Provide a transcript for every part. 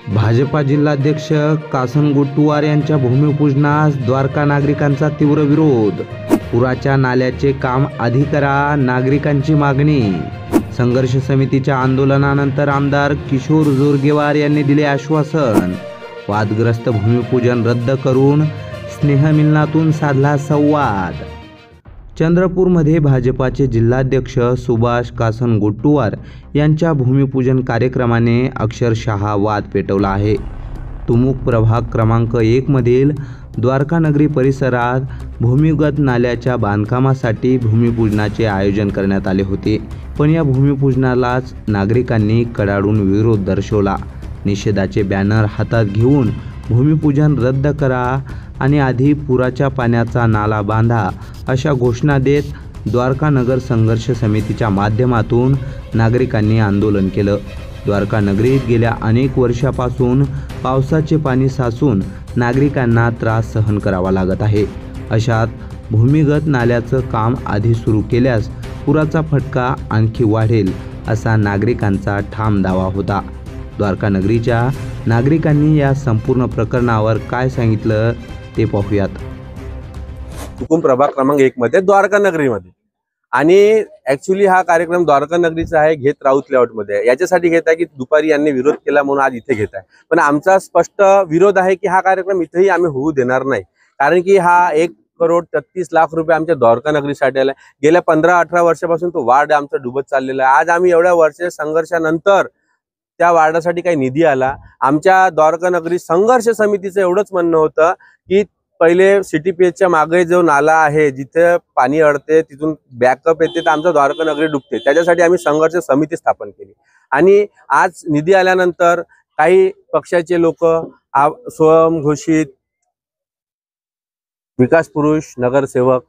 भाजपा जिल्हाध्यक्ष कासन गोट्टुवार यांच्या भूमिपूजनास द्वारका नागरिकांचा तीव्र विरोध। पुराच्या नाल्याचे काम आधी करा, नागरिकांची मागणी। संघर्ष समितीच्या आंदोलनानंतर आमदार किशोर जोरगेवार यांनी दिले आश्वासन। वादग्रस्त भूमिपूजन रद्द करून स्नेहमिलनातून साधला संवाद। चंद्रपूरमध्ये भाजपाचे जिल्हाध्यक्ष सुभाष कासन गोट्टुवार यांच्या भूमिपूजन कार्यक्रमाने अक्षरशः वाद पेटवला आहे। तुमुक प्रभाग क्रमांक 1 मधील द्वारका नगरी परिसरात भूमिगत नाल्याच्या बांधकामासाठी भूमिपूजनाचे आयोजन करण्यात आले होते, पण या भूमिपूजनालाच नागरिकांनी कडाडून विरोध दर्शवला। निषेधाचे बॅनर हातात घेऊन भूमिपूजन रद्द करा आणि आधी पुराच्या पाण्याचा नाला बांधा अशा घोषणा देत द्वारका नगर संघर्ष समितीच्या माध्यमातून नागरिकांनी आंदोलन केलं। द्वारका नगरीत गेल्या अनेक वर्षापासून पावसाचे पाणी साचून नागरिकांना त्रास सहन करावा लागत आहे। अशात भूमिगत नाल्याचं काम आधी सुरू केल्यास पुराचा फटका आणखी वाढेल असा नागरिकांचा ठाम दावा होता। द्वारका नगरीच्या नागरिकांनी या संपूर्ण प्रकरणावर काय सांगितलं ते पाहूयात। हुकुम प्रभाग क्रमांक 1 मध्ये द्वारका नगरीमध्ये आणि ऍक्च्युली हा कार्यक्रम द्वारका नगरीचा आहे, घेत राऊत लेआउट मध्ये। याच्यासाठी घेत आहे की दुपारी यांनी विरोध केला म्हणून आज इथे घेत आहे, पण आमचा स्पष्ट विरोध आहे की हा कार्यक्रम इथेही आम्ही होऊ देणार नाही। कारण की हा 1,33,00,000 रुपये आमच्या द्वारका नगरीसाठी आला। गेल्या 15-18 वर्षापासून तो वार्ड आमचा डुबत चाललेला आहे। आज आम्ही एवढ्या वर्ष संघर्षानंतर त्या वार्डासाठी काही निधी आला। आमच्या द्वारका नगरी संघर्ष समितीचं एवढंच म्हणणं होतं की पहिले CTPHच्या मागे जो नाला आहे जिथे पाणी अडते तिथून बॅकअप येते तर आमचा द्वारका नगरी डुबते, त्याच्यासाठी आम्ही संघर्ष समिती स्थापन केली। आणि आज निधी आल्यानंतर काही पक्षाचे लोक स्वयंघोषित विकास पुरुष नगरसेवक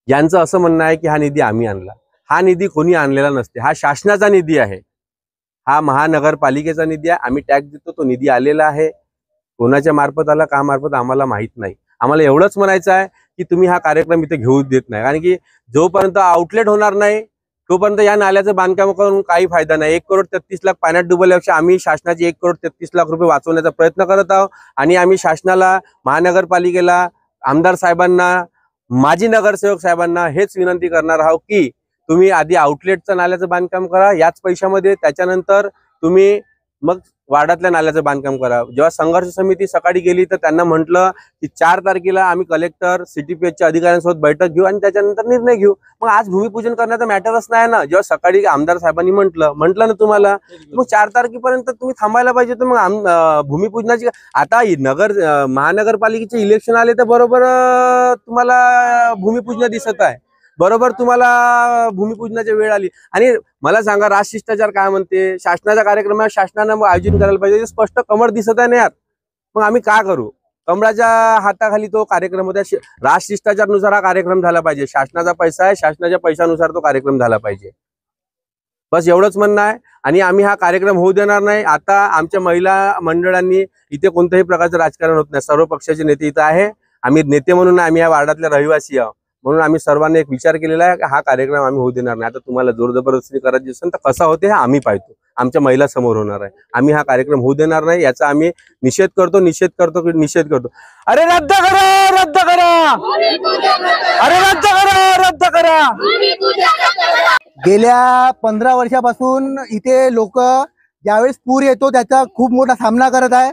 यांचं असं म्हणणं आहे की हा निधी आम्ही आणला। हा निधी कोणी आणलेला नसते, हा शासनाचा निधी आहे, हा महानगरपालिकेचा निधी आहे। आम्ही टॅक्स देतो, तो निधी आलेला आहे। कोणाच्या मार्फत आला का मार्फत आम्हाला माहित नाही। आम्हाला एवढंच म्हणायचं आहे की तुम्ही हा कार्यक्रम इथे घेऊ देत नाही, कारण की जोपर्यंत आउटलेट होणार नाही तोपर्यंत या नाल्याचं बांधकाम करून काही फायदा नाही। 1,33,00,000 पाण्यात डुबवल्यापेक्षा आम्ही शासनाचे 1,33,00,000 रुपये वाचवण्याचा प्रयत्न करत आहोत। आणि आम्ही शासनाला, महानगरपालिकेला, आमदार साहेबांना, माजी नगरसेवक साहेबांना हेच विनंती करणार आहोत की तुम्ही आधी आउटलेटचं नाल्याचं बांधकाम करा याच पैशामध्ये, त्याच्यानंतर तुम्ही मग वार्डातल्या नाल्याचं बांधकाम करा। जेव्हा संघर्ष समिती सकाळी गेली तर त्यांना म्हटलं की 4 तारखेला आम्ही कलेक्टर CTPHच्या अधिकाऱ्यांसोबत बैठक घेऊ आणि त्याच्यानंतर निर्णय घेऊ। मग आज भूमिपूजन करण्याचा मॅटरच नाही ना। जेव्हा सकाळी आमदार साहेबांनी म्हटलं ना तुम्हाला, मग 4 तारखेपर्यंत तुम्ही थांबायला पाहिजे। तर मग भूमिपूजनाची आता महानगरपालिकेचे इलेक्शन आले तर बरोबर तुम्हाला भूमिपूजन दिसत आहे, बरोबर तुम्हाला भूमिपूजनाची वेळ आली। आणि मला सांगा, राजशिष्टाचार काय म्हणते? शासनाचा कार्यक्रम आहे, शासनानं आयोजन करायला पाहिजे। स्पष्ट कमळ दिसत आहे ना यार, मग आम्ही काय करू? कमळाच्या हाताखाली तो कार्यक्रम होता। राजशिष्टाचारानुसार हा कार्यक्रम झाला पाहिजे। शासनाचा पैसा आहे, शासनाच्या पैशानुसार तो कार्यक्रम झाला पाहिजे। बस एवढंच म्हणणं आहे। आणि आम्ही हा कार्यक्रम होऊ देणार नाही। आता आमच्या महिला मंडळांनी इथे कोणत्याही प्रकारचं राजकारण होत नाही, सर्व पक्षाचे नेते इथं आहे। आम्ही नेते म्हणून आम्ही या वार्डातले रहिवासी आहोत, म्हणून आम्ही सर्वांनी एक विचार केलेला आहे की हा कार्यक्रम आम्ही होऊ देणार नाही। आता तुम्हाला जोर जबरदस्ती करायची असेल तर कसं होते हे आम्ही पाहतो, आमच्या महिला समोर होणार आहे। आम्ही हा कार्यक्रम होऊ देणार नाही, याचा आम्ही निषेध करतो। अरे रद्द करा, रद्द करा, अरे रद्द करा, रद्द करा। गेल्या 15 वर्षापासून इथे लोक ज्यावेळेस पूर येतो त्याचा खूप मोठा सामना करत आहे।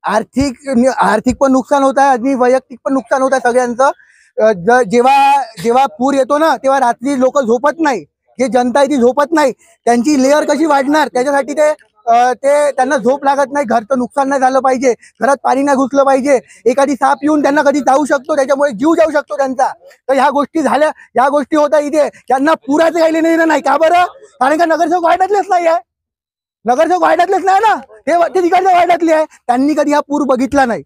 आर्थिक पण नुकसान होत आहे आणि वैयक्तिक पण नुकसान होत आहे सगळ्यांचं। जेव्हा पूर येतो ना तेव्हा रात्री लोक झोपत नाही, जे जनता आहे ती झोपत नाही। त्यांची लेअर कशी वाढणार त्याच्यासाठी ते त्यांना झोप लागत नाही। घरचं नुकसान नाही झालं पाहिजे, घरात पाणी नाही घुसलं पाहिजे, एखादी साप येऊन त्यांना कधी जाऊ शकतो, त्याच्यामुळे जीव जाऊ शकतो त्यांचा। तर ह्या गोष्टी झाल्या, ह्या गोष्टी होतात इथे। त्यांना पुराचं काही लेणं नाही का बरं? कारण का नगरसेवक वार्डातलेच नाही आहे, नगरसेवक वार्डातलेच नाही ना, ते तिकडच्या वार्डातले आहे। त्यांनी कधी हा पूर बघितला नाही,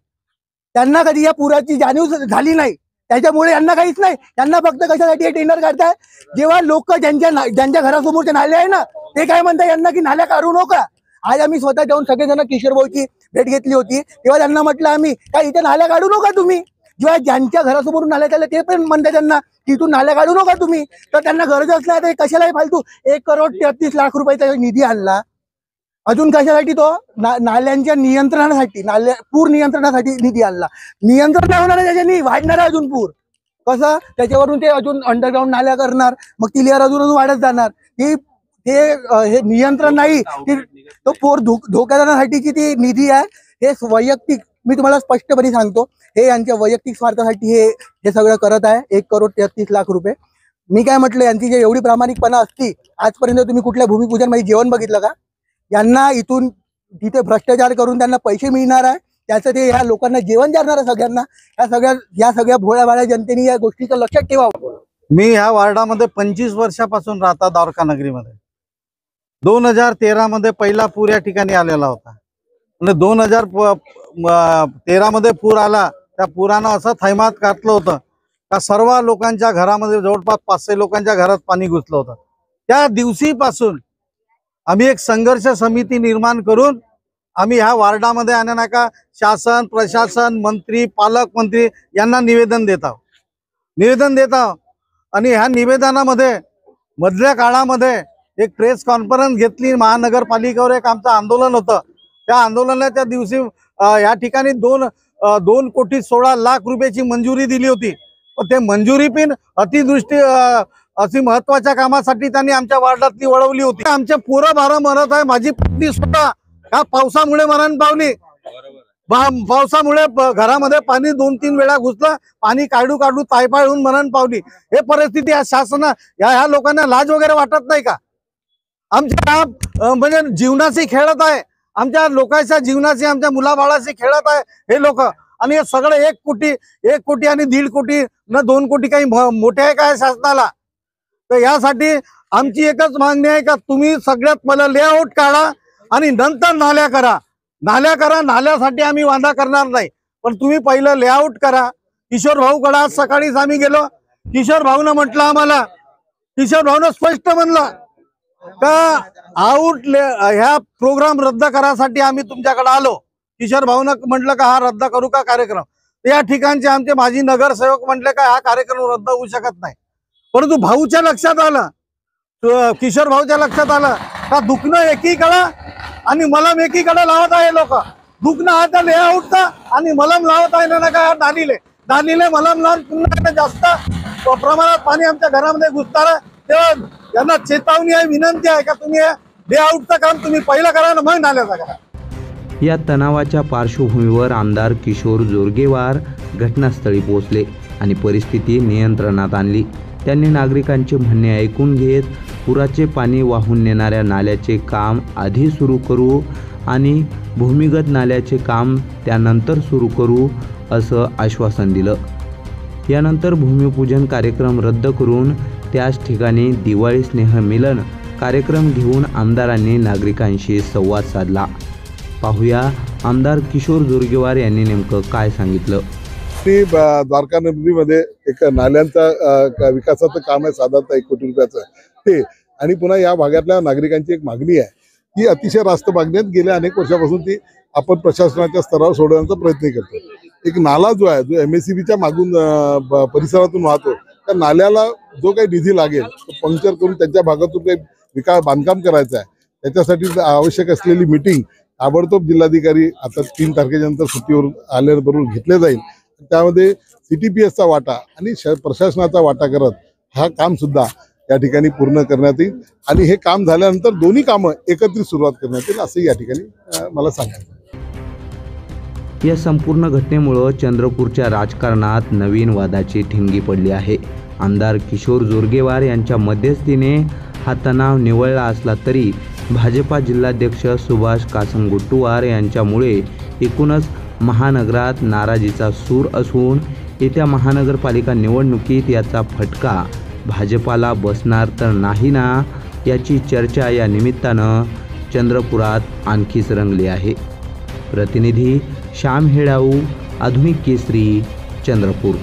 त्यांना कधी या पुराची जाणीव झाली नाही, त्याच्यामुळे यांना काहीच नाही। त्यांना फक्त कशासाठी टेंडर काढताय? जेव्हा लोक ज्यांच्या घरासमोरचे नाले आहे ना ते काय म्हणतात यांना की नाल्या काढू नका। आज आम्ही स्वतः जाऊन सगळेजण किशोर भाऊची भेट घेतली होती, तेव्हा त्यांना म्हटलं आम्ही काय इथे नाल्या काढू नका तुम्ही। जेव्हा ज्यांच्या घरासमोरून नाल्या चालले ते पण म्हणतात त्यांना की इथून नाल्या काढू नका तुम्ही। तर त्यांना गरज असल्या तर कशालाही फालतू 1,33,00,000 रुपयाचा निधी आणला, अजून कशासाठी तो नाल्यांच्या नियंत्रणासाठी, पूर नियंत्रणासाठी निधी आणला. नियंत्रण नाही होणार आहे त्याच्यानी, वाढणार आहे अजून पूर. कसं त्याच्यावरून ते अजून अंडरग्राऊंड नाल्या करणार, मग ती लेअर अजून वाढत जाणार. हे नियंत्रण नाही, तो पूर धोक्यात आणण्यासाठीची ती निधी आहे. हे वैयक्तिक, मी तुम्हाला स्पष्टपणे सांगतो, हे यांच्या वैयक्तिक स्वार्थासाठी हे सगळं करत आहे. 1,33,00,000 रुपये. मी काय म्हटलं, यांची जे एवढी प्रामाणिकपणा असती, आजपर्यंत तुम्ही कुठल्या भूमिपूजन मध्ये जेवण बघितलं का? यांना इथून तिथे भ्रष्टाचार करून त्यांना पैसे मिळणार आहे, त्याचं ते ह्या लोकांना जेवण जाणार आहे सगळ्यांना. या सगळ्या भोळ्या भाड्या जनतेने या गोष्टीचं लक्षात ठेवावं. मी ह्या वार्डामध्ये 25 वर्षापासून राहता, द्वारका नगरीमध्ये. 2013 मध्ये पहिला पूर या ठिकाणी आलेला होता आणि 2013 मध्ये पूर आला. त्या पुरानं असं थैमात घातलं होतं का सर्व लोकांच्या घरामध्ये जवळपास 500 लोकांच्या घरात पाणी घुसलं होतं. त्या दिवशीपासून आम्ही एक संघर्ष समिती निर्माण करून आम्ही ह्या वार्डामध्ये आणि नाही का शासन, प्रशासन, मंत्री, पालकमंत्री यांना निवेदन देत आहोत. आणि ह्या निवेदनामध्ये मधल्या काळामध्ये एक प्रेस कॉन्फरन्स घेतली. महानगरपालिकेवर एक आमचं आंदोलन होतं. त्या आंदोलनाच्या दिवशी या ठिकाणी 2,16,00,000 रुपयाची मंजुरी दिली होती. पण ते मंजुरी पण अतिदृष्टी अशी महत्वाच्या कामासाठी त्यांनी आमच्या वार्डातली वळवली होती. आमचे पोरं बारं मरत आहे. माझी पत्नी सुद्धा का पावसामुळे मरण पावली. पावसामुळे घरामध्ये पाणी 2-3 वेळा घुसलं. पाणी काढू तायपाय होऊन मरण पावली. हे परिस्थिती या शासन ह्या लोकांना लाज वगैरे वाटत नाही का? आमच्या म्हणजे जीवनाशी खेळत आहे, आमच्या लोकांच्या जीवनाशी, आमच्या मुलाबाळाशी खेळत आहे हे लोक. आणि हे सगळं 1 कोटी आणि 1.5 कोटी न 2 कोटी काही मोठे आहे काय शासनाला? तर यासाठी आमची एकच मागणी आहे का तुम्ही सगळ्यात पहिला लेआउट काढा आणि नंतर नाल्या करा. नाल्यासाठी आम्ही वादा करणार नाही, पण तुम्ही पहिलं लेआउट करा. किशोर भाऊकडे आज सकाळीच आम्ही गेलो. किशोर भाऊनं म्हटलं आम्हाला, किशोर भाऊनं स्पष्ट म्हणलं का ह्या प्रोग्राम रद्द करासाठी आम्ही तुमच्याकडे आलो. किशोर भाऊनं म्हटलं का हा रद्द करू का कार्यक्रम? या ठिकाणचे आमचे माजी नगरसेवक म्हटले का हा कार्यक्रम रद्द होऊ शकत नाही. परंतु भाऊच्या लक्षात आलं, किशोर भाऊच्या लक्षात आलं का दुखणं एकीकडं आणि मलम एकीकडे लावत आहे लोक. दुखणं हा त्या लेआउटचा आणि मलम लावत आहे ना का दानीले मलम लावून पुन्हा जास्त प्रमाणात पाणी आमच्या घरामध्ये घुसणार आहे. तेव्हा यांना चेतावणी आहे, विनंती आहे का तुम्ही लेआउटचं काम तुम्ही पहिलं करा ना मग नाल्याचं करा. या तणावाच्या पार्श्वभूमीवर आमदार किशोर जोरगेवार घटनास्थळी पोहोचले आणि परिस्थिती नियंत्रणात आणली. त्यांनी नागरिकांचे म्हणणे ऐकून घेत पुराचे पाणी वाहून नेणाऱ्या नाल्याचे काम आधी सुरू करू आणि भूमिगत नाल्याचे काम त्यानंतर सुरू करू असं आश्वासन दिलं. यानंतर भूमिपूजन कार्यक्रम रद्द करून त्याच ठिकाणी दिवाळी स्नेहमिलन कार्यक्रम घेऊन आमदारांनी नागरिकांशी संवाद साधला. पाहूया आमदार किशोर जोरगेवार यांनी नेमकं काय सांगितलं. द्वारका नगरीमध्ये एक नाल्यांचा विकासाचं काम आहे, साधारणतः 1 कोटी रुपयाचं ते. आणि पुन्हा या भागातल्या नागरिकांची एक मागणी आहे, ही अतिशय रास्त मागणी आहे. गेल्या अनेक वर्षापासून ती आपण प्रशासनाच्या स्तरावर सोडवण्याचा प्रयत्न करतो. एक नाला जो आहे, जो MSCBच्या मागून परिसरातून वाहतो, त्या नाल्याला जो काही निधी लागेल तो पंक्चर करून त्यांच्या भागातून काही बांधकाम करायचं आहे. त्याच्यासाठी आवश्यक असलेली मीटिंग ताबडतोब जिल्हाधिकारी आता 3 तारखेच्या नंतर सुट्टीवर आल्याबरोबर घेतले जाईल. त्यामध्ये CTPSचा वाटा आणि प्रशासनाचा वाटा करत हा काम सुद्धा या ठिकाणी पूर्ण करण्यात येईल. आणि हे काम झाल्यानंतर दोन्ही कामं एकत्रित सुरुवात करण्यात येईल असं या ठिकाणी मला सांगायचं. या संपूर्ण घटनेमुळं चंद्रपूरच्या राजकारणात नवीन वादाची ठिणगी पडली आहे. आमदार किशोर जोरगेवार यांच्या मध्यस्थीने हा तणाव निवळला असला तरी भाजपा जिल्हाध्यक्ष सुभाष कासनगोट्टीवार यांच्यामुळे एकूणच महानगरात नाराजीचा सूर असून येत्या महानगरपालिका निवडणुकीत याचा फटका भाजपाला बसणार तर नाही ना, याची चर्चा या निमित्तानं चंद्रपुरात आणखीच रंगली आहे. प्रतिनिधी श्याम हेडाऊ, आधुनिक केसरी, चंद्रपूर.